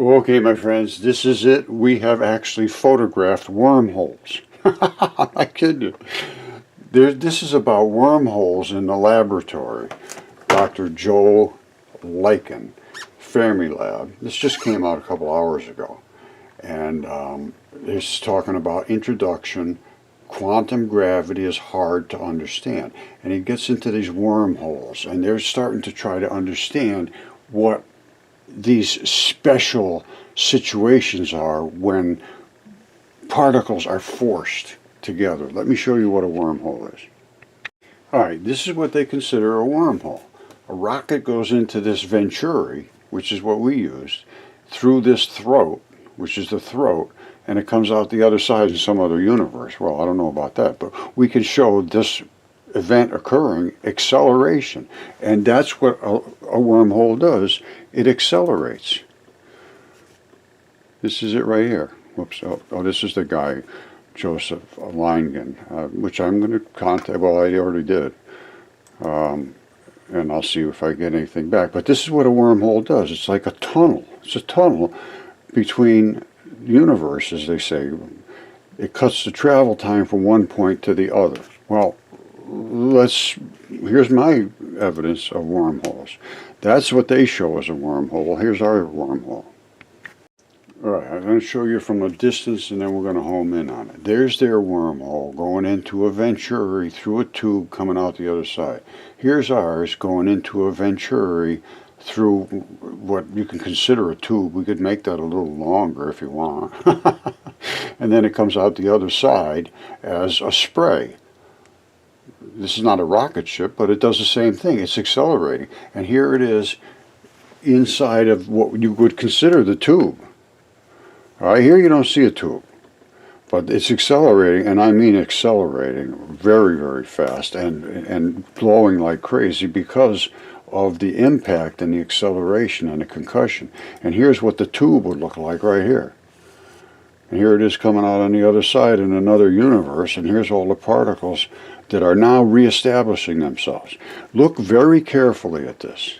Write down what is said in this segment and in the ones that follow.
Okay, my friends, this is it. We have actually photographed wormholes. I'm not kidding you. This is about wormholes in the laboratory. Dr. Joel Lichen, Fermilab. This just came out a couple hours ago. And it's talking about introduction. Quantum gravity is hard to understand. And he gets into these wormholes. And they're starting to try to understand what these special situations are when particles are forced together. Let me show you what a wormhole is. Alright, this is what they consider a wormhole. A rocket goes into this venturi, which is what we used, through this throat, which is the throat, and it comes out the other side in some other universe. Well, I don't know about that, but we can show this event occurring, acceleration, and that's what a wormhole does. It accelerates. This is it right here. Whoops. Oh, this is the guy, Joseph Lingen, which I'm going to contact. Well, I already did, and I'll see if I get anything back. But this is what a wormhole does. It's like a tunnel. It's a tunnel between universes, they say. It cuts the travel time from one point to the other. Well, here's my evidence of wormholes. That's what they show as a wormhole. Here's our wormhole. Alright, I'm going to show you from a distance and then we're going to home in on it. There's their wormhole going into a venturi through a tube coming out the other side. Here's ours going into a venturi through what you can consider a tube. We could make that a little longer if you want. And then it comes out the other side as a spray. This is not a rocket ship, but it does the same thing. It's accelerating. And here it is inside of what you would consider the tube. All right, here you don't see a tube, but it's accelerating, and I mean accelerating very, very fast and glowing like crazy because of the impact and the acceleration and the concussion. And here's what the tube would look like right here. And here it is coming out on the other side in another universe, and here's all the particles that are now reestablishing themselves. Look very carefully at this.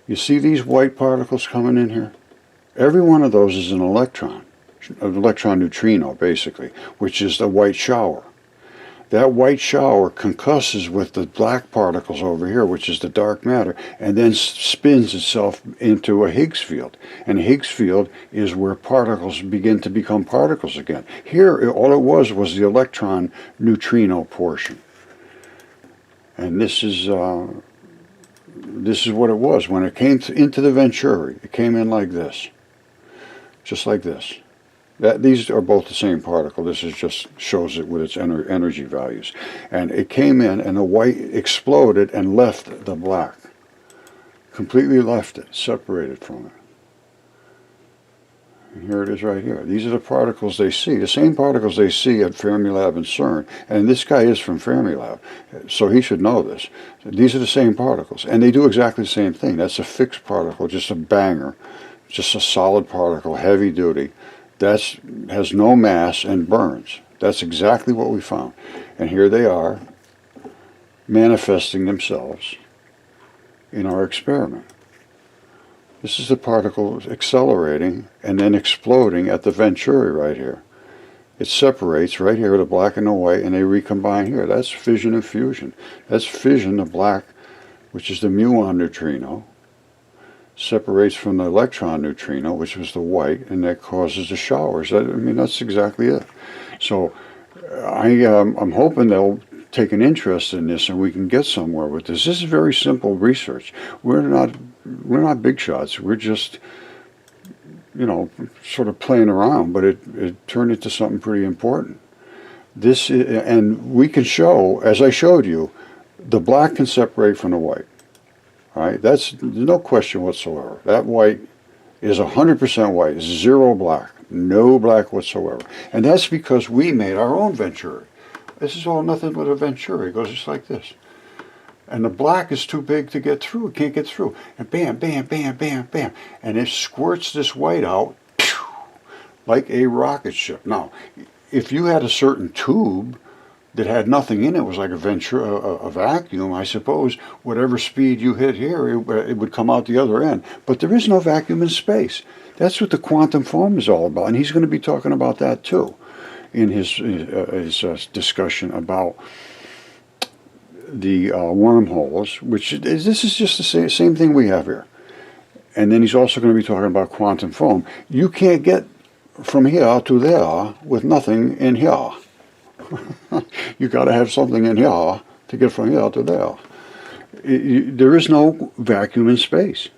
You see these white particles coming in here? Every one of those is an electron neutrino, basically, which is the white shower. That white shower concusses with the black particles over here, which is the dark matter, and then spins itself into a Higgs field. And a Higgs field is where particles begin to become particles again. Here, all it was the electron neutrino portion. And this is what it was. When it came into the venturi, it came in like this. Just like this. These are both the same particle. This is just shows it with its energy values. And it came in and the white exploded and left the black. Completely left it, separated from it. And here it is right here. These are the particles they see. The same particles they see at Fermilab and CERN. And this guy is from Fermilab, so he should know this. These are the same particles. And they do exactly the same thing. That's a fixed particle, just a banger. Just a solid particle, heavy duty. That has no mass and burns. That's exactly what we found. And here they are, manifesting themselves in our experiment. This is the particle accelerating and then exploding at the venturi right here. It separates right here, the black and the white, and they recombine here. That's fission and fusion. That's fission, the black, which is the muon neutrino, separates from the electron neutrino, which was the white, and that causes the showers. I mean, that's exactly it. So I'm hoping they'll take an interest in this and we can get somewhere with this. This is very simple research. We're not big shots. We're just, you know, sort of playing around, but it turned into something pretty important. And we can show, as I showed you, the black can separate from the white. All right, there's no question whatsoever. That white is 100% white, zero black, no black whatsoever. And that's because we made our own venturi. This is all nothing but a venturi. It goes just like this. And the black is too big to get through. It can't get through. And bam, bam, bam, bam, bam. And it squirts this white out like a rocket ship. Now, if you had a certain tube that had nothing in it was like a vacuum. I suppose whatever speed you hit here, it would come out the other end. But there is no vacuum in space. That's what the quantum foam is all about, and he's going to be talking about that too in his discussion about the wormholes, which this is just the same thing we have here. And then he's also going to be talking about quantum foam. You can't get from here to there with nothing in here. You got to have something in here to get from here to there. There is no vacuum in space.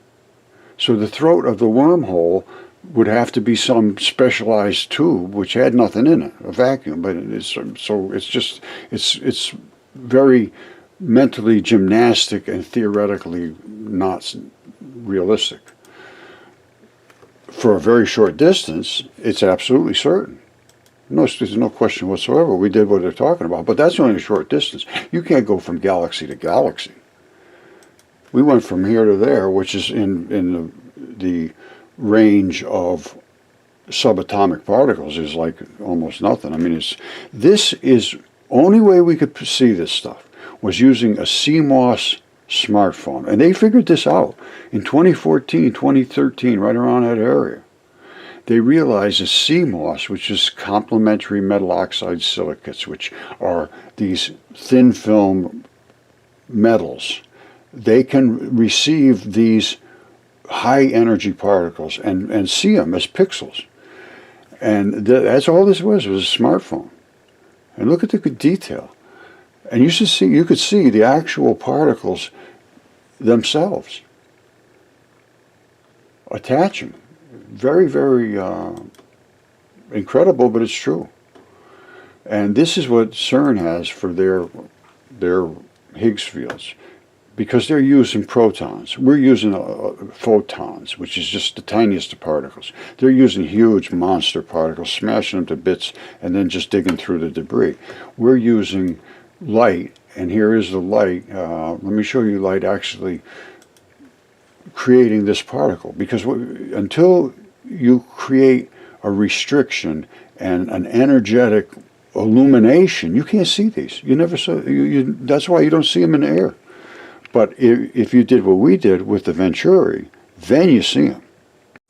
So the throat of the wormhole would have to be some specialized tube which had nothing in it, a vacuum. But it's very mentally gymnastic and theoretically not realistic. For a very short distance, it's absolutely certain. No, there's no question whatsoever. We did what they're talking about, but that's only a short distance. You can't go from galaxy to galaxy. We went from here to there, which is in the range of subatomic particles is like almost nothing. I mean, this is only way we could see this stuff was using a CMOS smartphone, and they figured this out in 2014, 2013, right around that area. They realized that CMOS, which is complementary metal oxide silicates, which are these thin film metals, they can receive these high energy particles and see them as pixels. And that's all this was a smartphone. And look at the good detail. And you could see the actual particles themselves. Attach them. Very, very incredible, but it's true. And this is what CERN has for their Higgs fields, because they're using protons. We're using photons, which is just the tiniest of particles. They're using huge monster particles, smashing them to bits, and then just digging through the debris. We're using light, and here is the light. Let me show you light actually creating this particle, because until you create a restriction and an energetic illumination, you can't see these. You never saw. That's why you don't see them in the air. But if you did what we did with the Venturi, then you see them.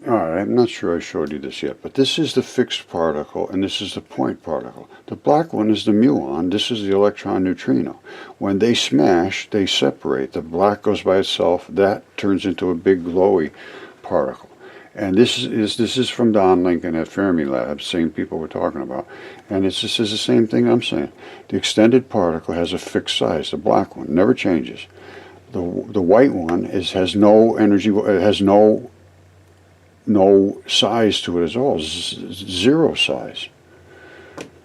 All right, I'm not sure I showed you this yet, but this is the fixed particle, and this is the point particle. The black one is the muon. This is the electron neutrino. When they smash, they separate. The black goes by itself. That turns into a big glowy particle. And this is from Don Lincoln at Fermilab, same people we're talking about. And this is the same thing I'm saying. The extended particle has a fixed size. The black one never changes. The white one has no energy. It has no size to it at all. Zero size.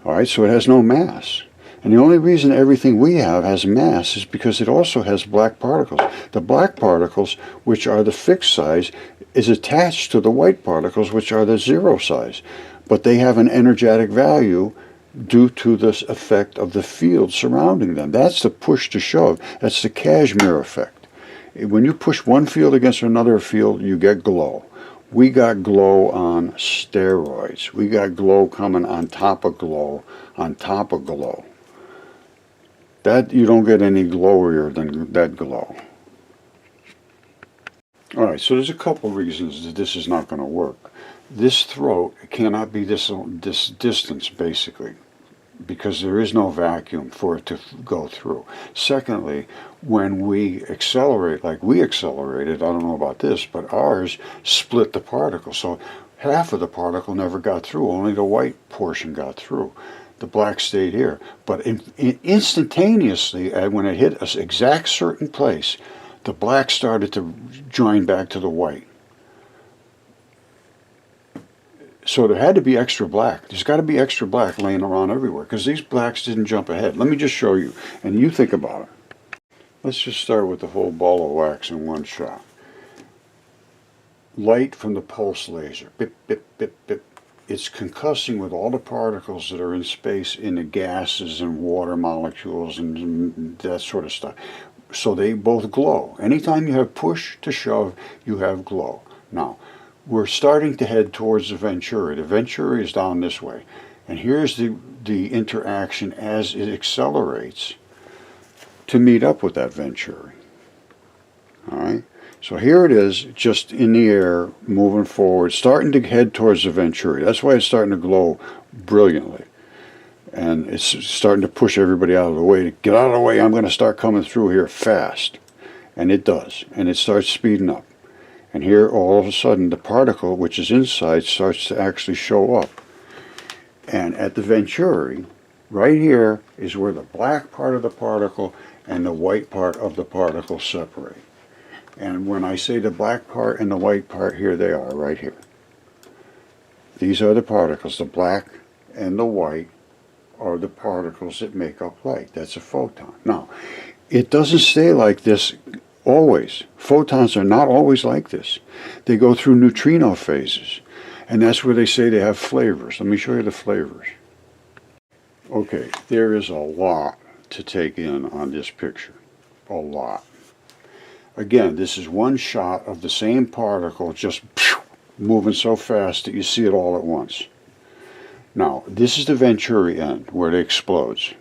All right, so it has no mass. And the only reason everything we have has mass is because it also has black particles. The black particles, which are the fixed size, is attached to the white particles, which are the zero size. But they have an energetic value due to this effect of the field surrounding them. That's the push to shove. That's the Kashmir effect. When you push one field against another field, you get glow. We got glow on steroids. We got glow coming on top of glow, on top of glow. That, you don't get any glowier than that glow. All right, so there's a couple reasons that this is not going to work. This throat cannot be this distance, basically, because there is no vacuum for it to go through. Secondly, when we accelerate, like we accelerated, I don't know about this, but ours split the particle. So half of the particle never got through, only the white portion got through. The black stayed here. But instantaneously, when it hit an exact certain place, the black started to join back to the white. So there had to be extra black. There's got to be extra black laying around everywhere, because these blacks didn't jump ahead. Let me just show you, and you think about it. Let's just start with the whole ball of wax in one shot. Light from the pulse laser. Bip, bip, bip, bip. It's concussing with all the particles that are in space, in the gases and water molecules and that sort of stuff. So they both glow. Anytime you have push to shove, you have glow. Now, we're starting to head towards the Venturi. The Venturi is down this way. And here's the interaction as it accelerates to meet up with that Venturi. All right. So here it is, just in the air, moving forward, starting to head towards the Venturi. That's why it's starting to glow brilliantly. And it's starting to push everybody out of the way. Get out of the way, I'm going to start coming through here fast. And it does. And it starts speeding up. And here, all of a sudden, the particle, which is inside, starts to actually show up. And at the Venturi, right here, is where the black part of the particle and the white part of the particle separate. And when I say the black part and the white part, here they are, right here. These are the particles. The black and the white are the particles that make up light. That's a photon. Now, it doesn't stay like this always. Photons are not always like this. They go through neutrino phases. And that's where they say they have flavors. Let me show you the flavors. Okay, there is a lot to take in on this picture. A lot. Again, this is one shot of the same particle just moving so fast that you see it all at once. Now, this is the Venturi end where it explodes.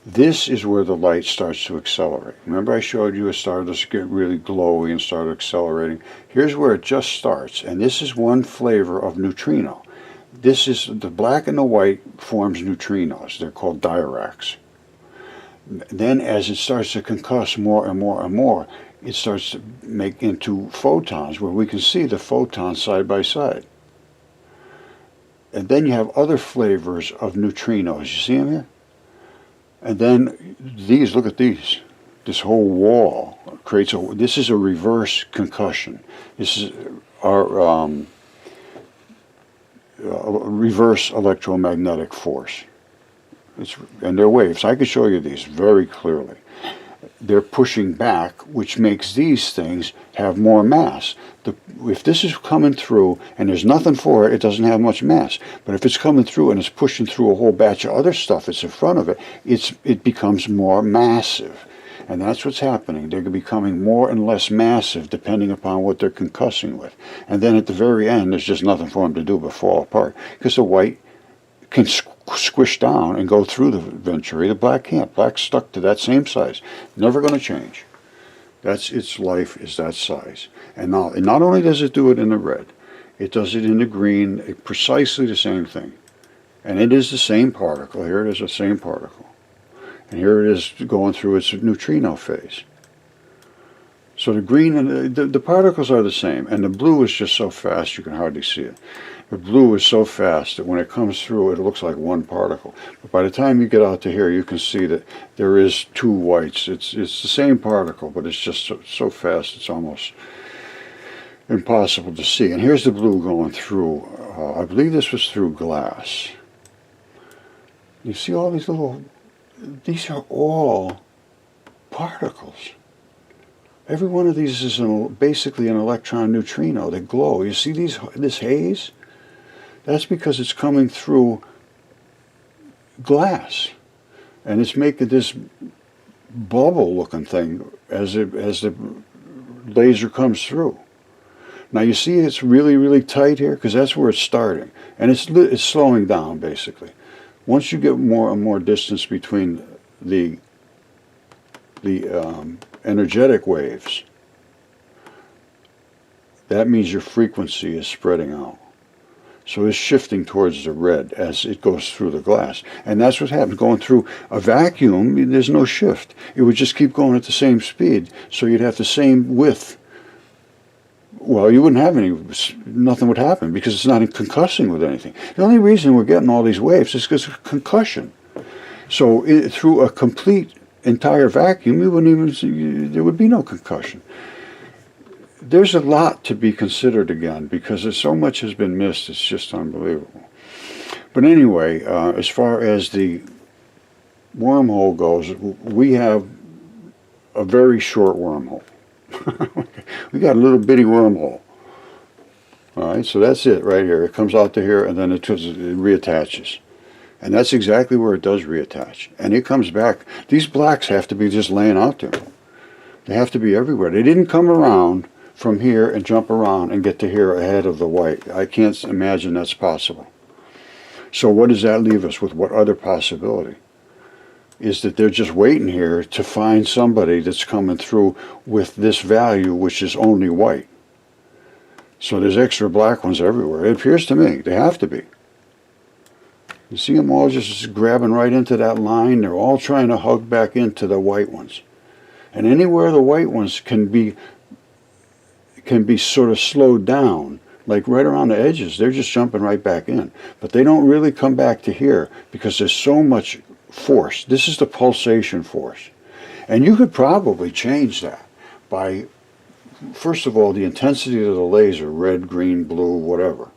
This is where the light starts to accelerate. Remember I showed you it started to get really glowy and started accelerating? Here's where it just starts, and this is one flavor of neutrino. This is the black and the white forms neutrinos. They're called diracs. Then as it starts to concuss more and more and more, it starts to make into photons where we can see the photons side by side. And then you have other flavors of neutrinos. You see them here? And then these, look at these. This whole wall creates this is a reverse concussion. This is our reverse electromagnetic force. And they're waves. I can show you these very clearly. They're pushing back, which makes these things have more mass. If this is coming through and there's nothing for it, it doesn't have much mass. But if it's coming through and it's pushing through a whole batch of other stuff that's in front of it, it becomes more massive. And that's what's happening. They're becoming more and less massive depending upon what they're concussing with. And then at the very end, there's just nothing for them to do but fall apart. Because the white can squish down and go through the Venturi. The black can't. Black's stuck to that same size. Never going to change. That's its life, is that size. And now, not only does it do it in the red, it does it in the green, precisely the same thing. And it is the same particle. Here it is, the same particle. And here it is going through its neutrino phase. So the green and the particles are the same, and the blue is just so fast you can hardly see it. The blue is so fast that when it comes through, it looks like one particle. But by the time you get out to here, you can see that there is two whites. It's the same particle, but it's just so fast it's almost impossible to see. And here's the blue going through. I believe this was through glass. You see all these little. These are all particles. Every one of these is basically an electron neutrino. They glow. You see this haze? That's because it's coming through glass. And it's making this bubble-looking thing as the laser comes through. Now you see it's really, really tight here because that's where it's starting. And it's slowing down, basically. Once you get more and more distance between the energetic waves, that means your frequency is spreading out. So it's shifting towards the red as it goes through the glass. And that's what happens. Going through a vacuum, there's no shift. It would just keep going at the same speed. So you'd have the same width. Well, you wouldn't have nothing would happen because it's not concussing with anything. The only reason we're getting all these waves is because of concussion. So through a complete entire vacuum, you wouldn't even there would be no concussion. There's a lot to be considered again because so much has been missed. It's just unbelievable. But anyway, as far as the wormhole goes, we have a very short wormhole. We got a little bitty wormhole. All right, so that's it right here. It comes out to here and then it reattaches. And that's exactly where it does reattach. And it comes back. These blacks have to be just laying out there. They have to be everywhere. They didn't come around from here and jump around and get to here ahead of the white. I can't imagine that's possible. So what does that leave us with? What other possibility? Is that they're just waiting here to find somebody that's coming through with this value, which is only white. So there's extra black ones everywhere. It appears to me. They have to be. You see them all just grabbing right into that line? They're all trying to hug back into the white ones. And anywhere the white ones can be sort of slowed down, like right around the edges, they're just jumping right back in. But they don't really come back to here because there's so much force. This is the pulsation force. And you could probably change that by, first of all, the intensity of the laser, red, green, blue, whatever.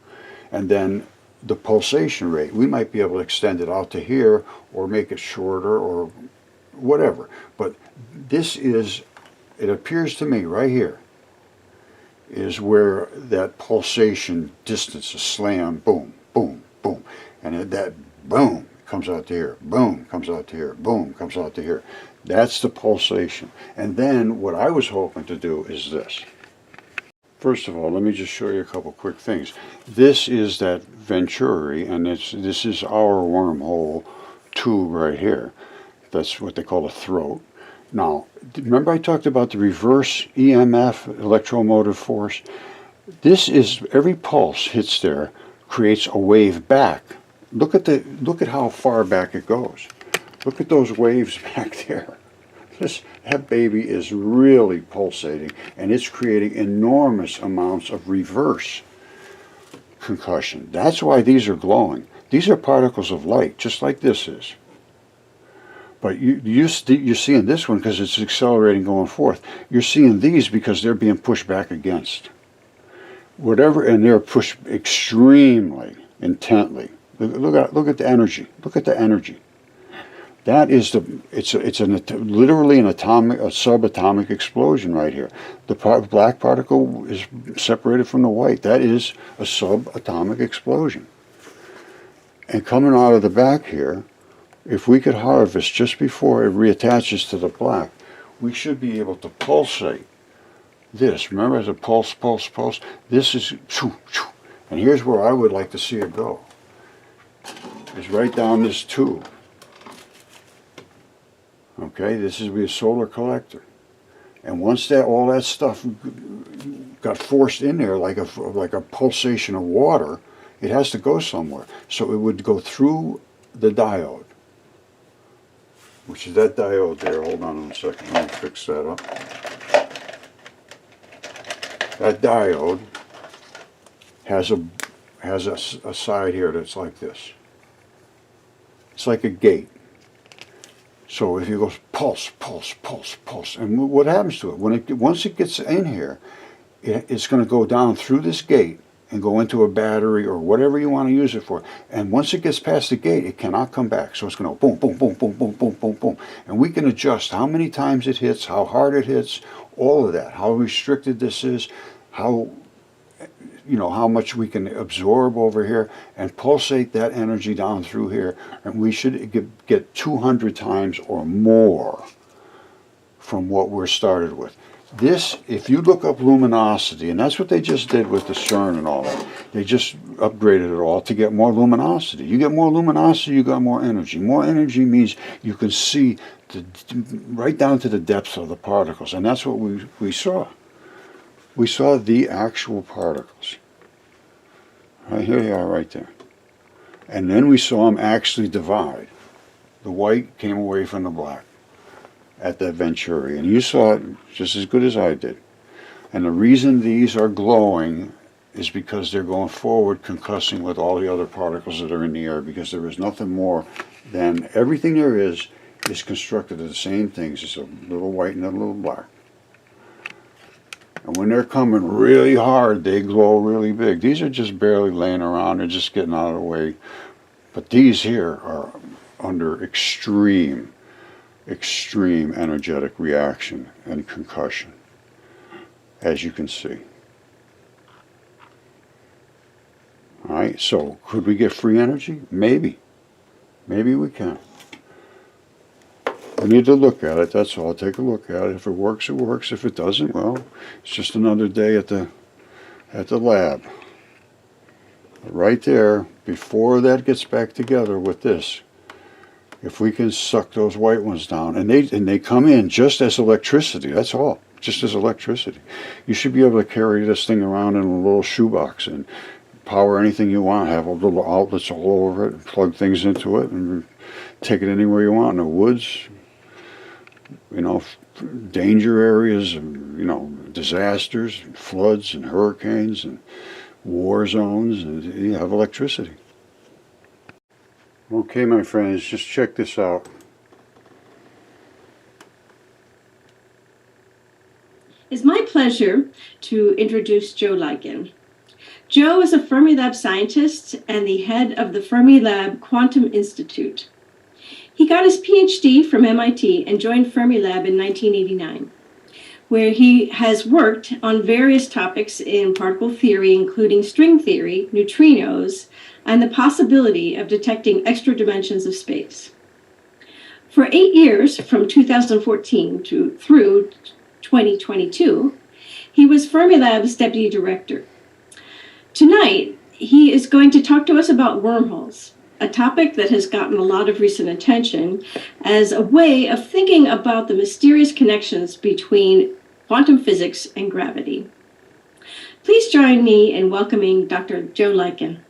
And then the pulsation rate. We might be able to extend it out to here or make it shorter or whatever. But this is, it appears to me right here, is where that pulsation distance, a slam, boom, boom, boom. And that boom comes out to here, boom, comes out to here, boom, comes out to here. That's the pulsation. And then what I was hoping to do is this. First of all, let me just show you a couple quick things. This is that Venturi, and this is our wormhole tube right here. That's what they call a throat. Now, remember I talked about the reverse EMF, electromotive force? This is, every pulse hits there, creates a wave back. Look at how far back it goes. Look at those waves back there. That baby is really pulsating, and it's creating enormous amounts of reverse concussion. That's why these are glowing. These are particles of light, just like this is. But you're seeing this one because it's accelerating going forth. You're seeing these because they're being pushed back against. Whatever, and they're pushed extremely intently. Look at the energy. Look at the energy. That is literally a subatomic explosion right here. The black particle is separated from the white. That is a subatomic explosion. And coming out of the back here, if we could harvest just before it reattaches to the black, we should be able to pulsate this. Remember, as a pulse, pulse, pulse. This is, and here's where I would like to see it go. It's right down this tube. Okay, this is a solar collector, and once all that stuff got forced in there like a pulsation of water, it has to go somewhere. So it would go through the diode, which is that diode there. Hold on a second, let me fix that up. That diode has a side here that's like this. It's like a gate. So if it goes pulse, pulse, pulse, pulse, and what happens to it? Once it gets in here, it's going to go down through this gate and go into a battery or whatever you want to use it for. And once it gets past the gate, it cannot come back. So it's going to boom, boom, boom, boom, boom, boom, boom, boom. And we can adjust how many times it hits, how hard it hits, all of that, how restricted this is, how much we can absorb over here and pulsate that energy down through here, and we should get 200 times or more from what we're started with. This, if you look up luminosity, and that's what they just did with the CERN and all that, they just upgraded it all to get more luminosity. You get more luminosity, you got more energy. More energy means you can see right down to the depths of the particles, and that's what we saw. We saw the actual particles. Right here they are, right there. And then we saw them actually divide. The white came away from the black at that Venturi. And you saw it just as good as I did. And the reason these are glowing is because they're going forward, concussing with all the other particles that are in the air, because there is nothing more than everything there is constructed of the same things. It's a little white and a little black. And when they're coming really hard, they glow really big. These are just barely laying around. They're just getting out of the way. But these here are under extreme energetic reaction and concussion, as you can see. All right, so could we get free energy? Maybe. Maybe we can. We need to look at it, that's all. Take a look at it. If it works, it works. If it doesn't, well, it's just another day at the lab. But right there, before that gets back together with this, if we can suck those white ones down, and they come in just as electricity, that's all, just as electricity. You should be able to carry this thing around in a little shoebox and power anything you want, have a little outlets all over it, and plug things into it, and take it anywhere you want, in the woods, you know, danger areas, you know, disasters, floods and hurricanes and war zones, and you have electricity. Okay, my friends, just check this out. It's my pleasure to introduce Joe Lycan. Joe is a Fermilab scientist and the head of the Fermilab Quantum Institute. He got his PhD from MIT and joined Fermilab in 1989, where he has worked on various topics in particle theory, including string theory, neutrinos, and the possibility of detecting extra dimensions of space. For 8 years, from 2014 through 2022, he was Fermilab's deputy director. Tonight, he is going to talk to us about wormholes, a topic that has gotten a lot of recent attention as a way of thinking about the mysterious connections between quantum physics and gravity. Please join me in welcoming Dr. Joe Lycan.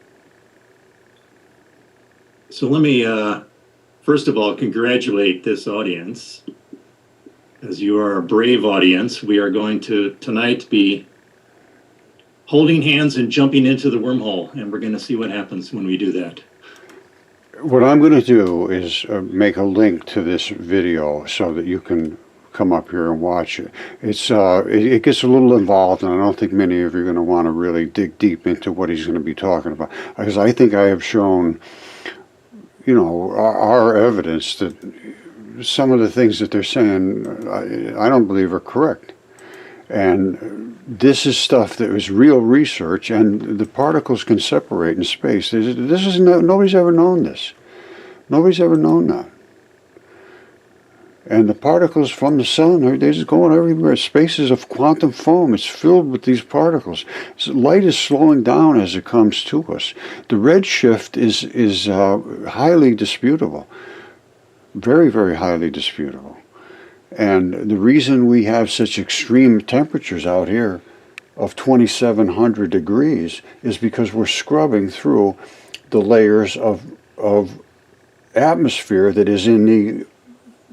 So let me, first of all, congratulate this audience. As you are a brave audience, we are going to tonight be holding hands and jumping into the wormhole, and we're going to see what happens when we do that. What I'm going to do is make a link to this video so that you can come up here and watch it. It gets a little involved, and I don't think many of you are going to want to really dig deep into what he's going to be talking about, because I think I have shown, you know, our evidence that some of the things that they're saying I don't believe are correct. And this is stuff that was real research, and the particles can separate in space. Nobody's ever known this. Nobody's ever known that. And the particles from the sun, they're just going everywhere. Space is of quantum foam. It's filled with these particles. Light is slowing down as it comes to us. The redshift is highly disputable. Very, very highly disputable. And the reason we have such extreme temperatures out here of 2,700 degrees is because we're scrubbing through the layers of atmosphere that is in the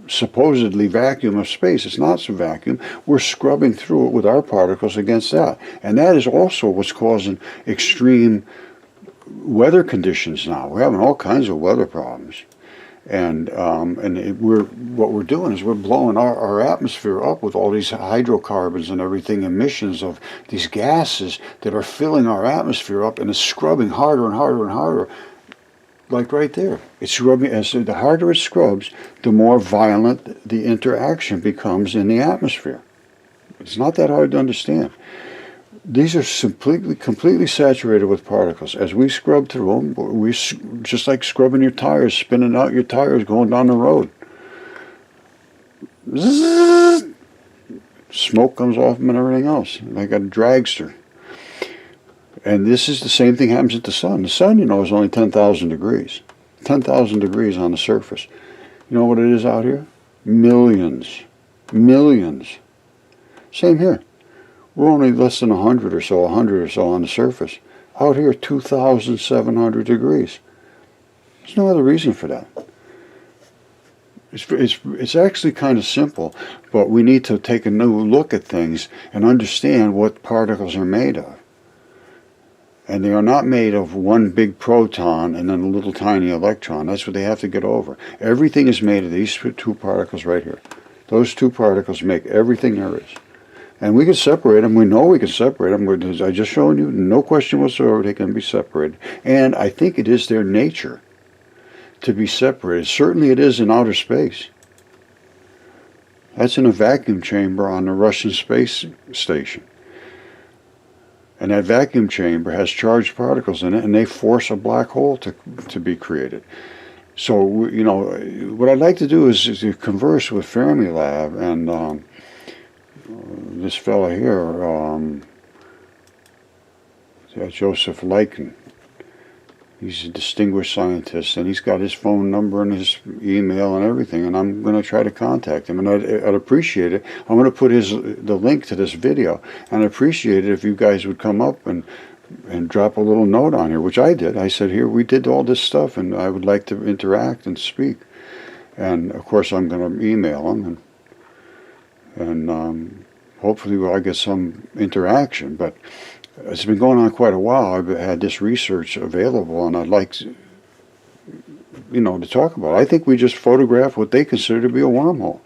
supposedly vacuum of space. It's not so vacuum. We're scrubbing through it with our particles against that. And that is also what's causing extreme weather conditions now. We're having all kinds of weather problems. And what we're doing is we're blowing our atmosphere up with all these hydrocarbons and everything, emissions of these gases that are filling our atmosphere up, and it's scrubbing harder and harder and harder. Like right there, it's scrubbing. As the harder it scrubs, the more violent the interaction becomes in the atmosphere. It's not that hard to understand. These are completely saturated with particles. As we scrub through them, just like scrubbing your tires, spinning out your tires going down the road. Zzz, smoke comes off them and everything else, like a dragster. And this is the same thing happens at the sun. The sun, you know, is only 10,000 degrees. 10,000 degrees on the surface. You know what it is out here? Millions. Millions. Same here. We're only less than 100 or so on the surface. Out here, 2,700 degrees. There's no other reason for that. It's actually kind of simple, but we need to take a new look at things and understand what particles are made of. And they are not made of one big proton and then a little tiny electron. That's what they have to get over. Everything is made of these two particles right here. Those two particles make everything there is. And we can separate them. We know we can separate them. I just showed you, no question whatsoever, they can be separated. And I think it is their nature to be separated. Certainly it is in outer space. That's in a vacuum chamber on the Russian space station. And that vacuum chamber has charged particles in it, and they force a black hole to be created. So, you know, what I'd like to do is to converse with Fermilab and this fellow here, Joseph Lycan. He's a distinguished scientist, and he's got his phone number and his email and everything, and I'm going to try to contact him, and I'd appreciate it. I'm going to put the link to this video, and I'd appreciate it if you guys would come up and drop a little note on here, which I did. I said, here, we did all this stuff, and I would like to interact and speak. And, of course, I'm going to email him, and hopefully I get some interaction, but it's been going on quite a while. I've had this research available, and I'd like to, to talk about it. I think we just photographed what they consider to be a wormhole.